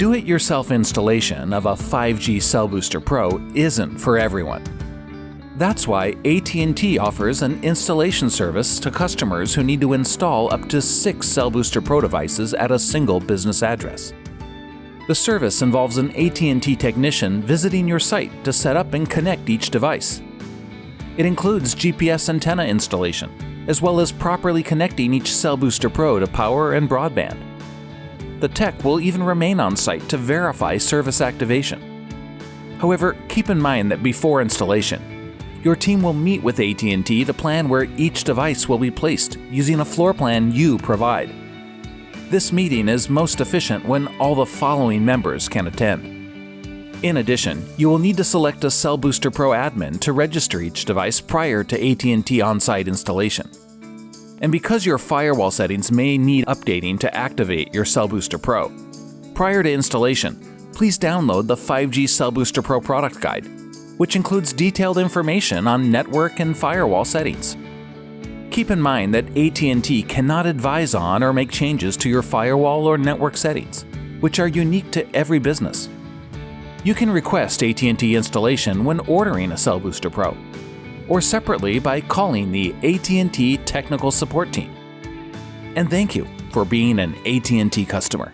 do-it-yourself installation of a 5G Cell Booster Pro isn't for everyone. That's why AT&T offers an installation service to customers who need to install up to 6 Cell Booster Pro devices at a single business address. The service involves an AT&T technician visiting your site to set up and connect each device. It includes GPS antenna installation, as well as properly connecting each Cell Booster Pro to power and broadband. The tech will even remain on site to verify service activation. However, keep in mind that before installation, your team will meet with AT&T to plan where each device will be placed using a floor plan you provide. This meeting is most efficient when all the following members can attend. In addition, you will need to select a Cell Booster Pro admin to register each device prior to AT&T on-site installation. And because your firewall settings may need updating to activate your Cell Booster Pro, prior to installation, please download the 5G Cell Booster Pro product guide, which includes detailed information on network and firewall settings. Keep in mind that AT&T cannot advise on or make changes to your firewall or network settings, which are unique to every business. You can request AT&T installation when ordering a Cell Booster Pro, or separately by calling the AT&T technical support team. And thank you for being an AT&T customer.